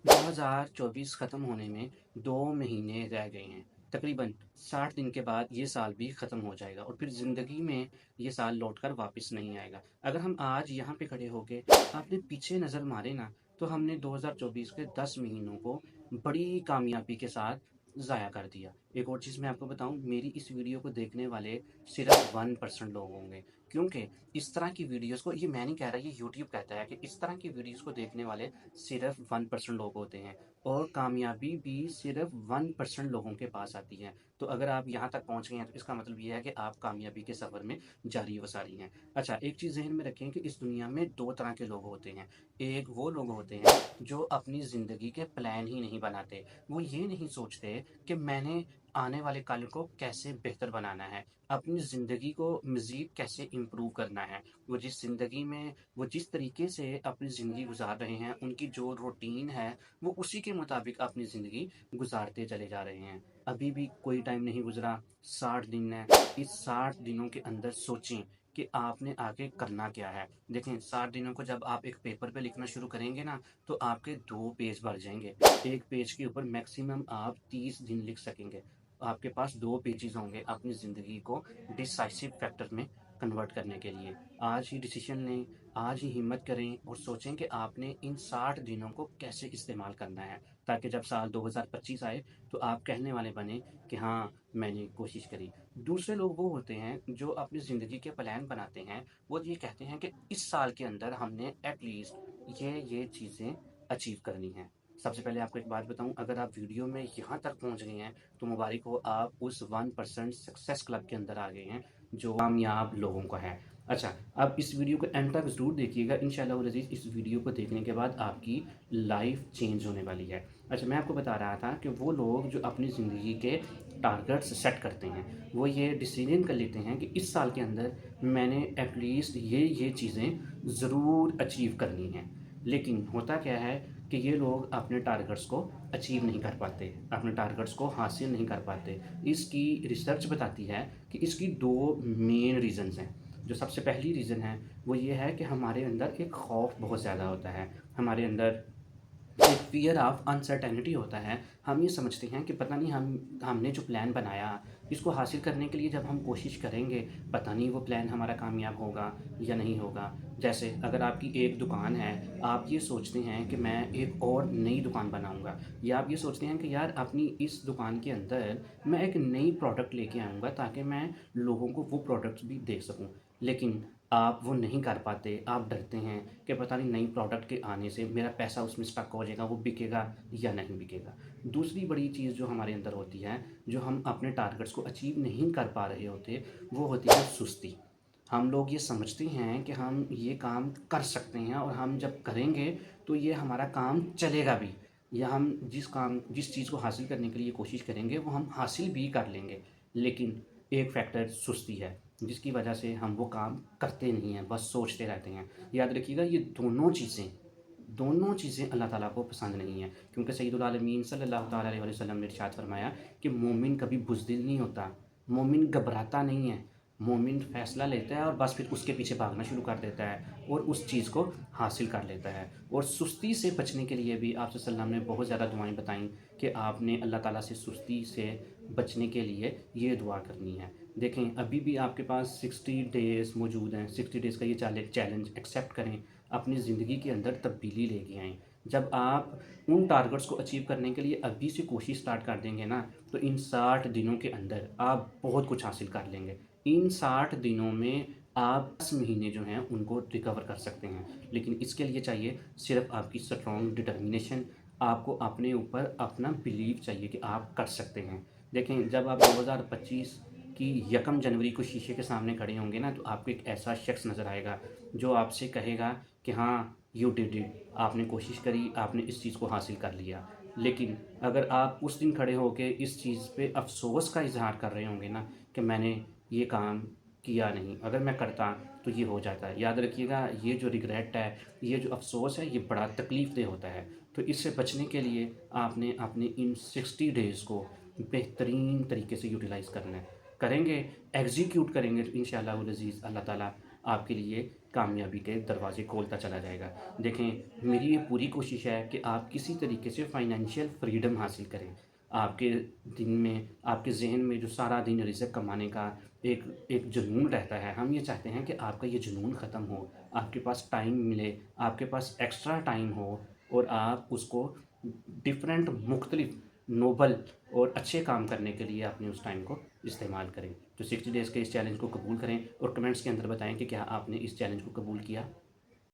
2024 ख़त्म होने में 2 महीने रह गए हैं। तकरीबन 60 दिन के बाद ये साल भी ख़त्म हो जाएगा और फिर ज़िंदगी में ये साल लौट कर वापस नहीं आएगा। अगर हम आज यहाँ पे खड़े होके अपने पीछे नज़र मारें ना, तो हमने 2024 के 10 महीनों को बड़ी कामयाबी के साथ ज़ाया कर दिया। एक और चीज़ मैं आपको बताऊँ, मेरी इस वीडियो को देखने वाले सिर्फ़ 1% लोग होंगे, क्योंकि इस तरह की वीडियोज़ को, ये मैं नहीं कह रहा, ये यूट्यूब कहता है कि इस तरह की वीडियोज़ को देखने वाले सिर्फ 1% लोग होते हैं और कामयाबी भी सिर्फ 1% लोगों के पास आती है। तो अगर आप यहाँ तक पहुँच गए हैं तो इसका मतलब ये है कि आप कामयाबी के सफ़र में जारी व सारी हैं। अच्छा, एक चीज़ ज़हन में रखें कि इस दुनिया में 2 तरह के लोग होते हैं। एक वो लोग होते हैं जो अपनी ज़िंदगी के प्लान ही नहीं बनाते। वो ये नहीं सोचते कि मैंने आने वाले कल को कैसे बेहतर बनाना है, अपनी ज़िंदगी को मज़ीद कैसे इम्प्रूव करना है। वो जिस तरीके से अपनी ज़िंदगी गुजार रहे हैं, उनकी जो रूटीन है, वो उसी के मुताबिक अपनी ज़िंदगी गुजारते चले जा रहे हैं। अभी भी कोई टाइम नहीं गुजरा, 60 दिन है। इस 60 दिनों के अंदर सोचें कि आपने आगे करना क्या है। देखें, 60 दिनों को जब आप एक पेपर पे लिखना शुरू करेंगे ना, तो आपके 2 पेज भर जाएंगे। एक पेज के ऊपर मैक्सिमम आप 30 दिन लिख सकेंगे। आपके पास 2 पेजेस होंगे अपनी ज़िंदगी को डिसाइसिव फैक्टर में कन्वर्ट करने के लिए। आज ही डिसीजन लें, आज ही हिम्मत करें और सोचें कि आपने इन 60 दिनों को कैसे इस्तेमाल करना है, ताकि जब साल 2025 आए तो आप कहने वाले बने कि हाँ, मैंने कोशिश करी। दूसरे लोग वो होते हैं जो अपनी ज़िंदगी के प्लान बनाते हैं। वो ये कहते हैं कि इस साल के अंदर हमने एटलीस्ट ये चीज़ें अचीव करनी हैं। सबसे पहले आपको एक बात बताऊं, अगर आप वीडियो में यहाँ तक पहुँच गए हैं तो मुबारक हो, आप उस 1% सक्सेस क्लब के अंदर आ गए हैं जो कामयाब लोगों का है। अच्छा, आप इस वीडियो को एंड तक ज़रूर देखिएगा। इंशाल्लाह वल अज़ीज़, इस वीडियो को देखने के बाद आपकी लाइफ चेंज होने वाली है। अच्छा, मैं आपको बता रहा था कि वो लोग जो अपनी ज़िंदगी के टारगेट्स सेट करते हैं, वो ये डिसीजन कर लेते हैं कि इस साल के अंदर मैंने एटलीस्ट ये चीज़ें ज़रूर अचीव करनी हैं। लेकिन होता क्या है कि ये लोग अपने टारगेट्स को अचीव नहीं कर पाते, अपने टारगेट्स को हासिल नहीं कर पाते। इसकी रिसर्च बताती है कि इसकी 2 मेन रीज़न्स हैं। जो सबसे पहली रीज़न है वो ये है कि हमारे अंदर एक खौफ बहुत ज़्यादा होता है। हमारे अंदर एक फ़ियर ऑफ अनसर्टेनिटी होता है। हम ये समझते हैं कि पता नहीं, हमने जो प्लान बनाया, इसको हासिल करने के लिए जब हम कोशिश करेंगे, पता नहीं वो प्लान हमारा कामयाब होगा या नहीं होगा। जैसे अगर आपकी एक दुकान है, आप ये सोचते हैं कि मैं एक और नई दुकान बनाऊँगा, या आप ये सोचते हैं कि यार अपनी इस दुकान के अंदर मैं एक नई प्रोडक्ट लेके आऊँगा ताकि मैं लोगों को वो प्रोडक्ट्स भी दे सकूँ। लेकिन आप वो नहीं कर पाते, आप डरते हैं कि पता नहीं नई प्रोडक्ट के आने से मेरा पैसा उसमें स्टक हो जाएगा, वो बिकेगा या नहीं बिकेगा। दूसरी बड़ी चीज़ जो हमारे अंदर होती है, जो हम अपने टारगेट्स को अचीव नहीं कर पा रहे होते, वो होती है सुस्ती। हम लोग ये समझते हैं कि हम ये काम कर सकते हैं और हम जब करेंगे तो ये हमारा काम चलेगा भी, या हम जिस चीज़ को हासिल करने के लिए कोशिश करेंगे वो हम हासिल भी कर लेंगे। लेकिन एक फैक्टर सुस्ती है, जिसकी वजह से हम वो काम करते नहीं हैं, बस सोचते रहते हैं। याद रखिएगा, ये दोनों चीज़ें अल्लाह ताला को पसंद नहीं हैं, क्योंकि सैयदुल आलमीन सल्लल्लाहु ताला अलैहि वसल्लम ने इरशाद फरमाया कि मोमिन कभी बुज़दिल नहीं होता, मोमिन घबराता नहीं है, मोमिन फ़ैसला लेता है और बस फिर उसके पीछे भागना शुरू कर देता है और उस चीज़ को हासिल कर लेता है। और सुस्ती से बचने के लिए भी आप सल्लल्लाहु अलैहि वसल्लम ने बहुत ज़्यादा दुआएँ बताईं कि आपने अल्लाह ताला से सुस्ती से बचने के लिए ये दुआ करनी है। देखें, अभी भी आपके पास 60 डेज़ मौजूद हैं। 60 डेज़ का ये चैलेंज एक्सेप्ट करें, अपनी ज़िंदगी के अंदर तब्दीली लेके आएँ। जब आप उन टारगेट्स को अचीव करने के लिए अभी से कोशिश स्टार्ट कर देंगे ना, तो इन 60 दिनों के अंदर आप बहुत कुछ हासिल कर लेंगे। इन 60 दिनों में आप 10 महीने जो हैं उनको रिकवर कर सकते हैं। लेकिन इसके लिए चाहिए सिर्फ़ आपकी स्ट्रॉन्ग डिटर्मिनेशन, आपको अपने ऊपर अपना बिलीव चाहिए कि आप कर सकते हैं। देखें, जब आप 2025 की 1 जनवरी को शीशे के सामने खड़े होंगे ना, तो आपको एक ऐसा शख्स नज़र आएगा जो आपसे कहेगा कि हाँ, यू डिड इट, आपने कोशिश करी, आपने इस चीज़ को हासिल कर लिया। लेकिन अगर आप उस दिन खड़े होके इस चीज़ पे अफ़सोस का इज़हार कर रहे होंगे ना कि मैंने ये काम किया नहीं, अगर मैं करता तो ये हो जाता है। याद रखिएगा, ये जो रिग्रेट है, ये जो अफ़सोस है, ये बड़ा तकलीफ़देह होता है। तो इससे बचने के लिए आपने अपने इन 60 डेज़ को बेहतरीन तरीके से यूटिलाइज़ करना है। करेंगे, एग्ज़ीक्यूट करेंगे, तो इंशाअल्लाह वल अज़ीज़ अल्लाह ताला آپ کے لیے کامیابی کے دروازے کھولتا چلا جائے گا۔ دیکھیں، میری یہ پوری کوشش ہے کہ آپ کسی طریقے سے فائنینشیل فریڈم حاصل کریں۔ آپ کے دن میں، آپ کے ذہن میں جو سارا دن رزق کمانے کا ایک جنون رہتا ہے، ہم یہ چاہتے ہیں کہ آپ کا یہ جنون ختم ہو، آپ کے پاس ٹائم ملے، آپ کے پاس ایکسٹرا ٹائم ہو، اور آپ اس کو ڈفرینٹ، مختلف، نوبل اور اچھے کام کرنے کے لیے اپنے اس ٹائم کو استعمال کریں۔ تو 60 ڈیز کے اس چیلنج کو قبول کریں اور کمنٹس کے اندر بتائیں کہ کیا آپ نے اس چیلنج کو قبول کیا۔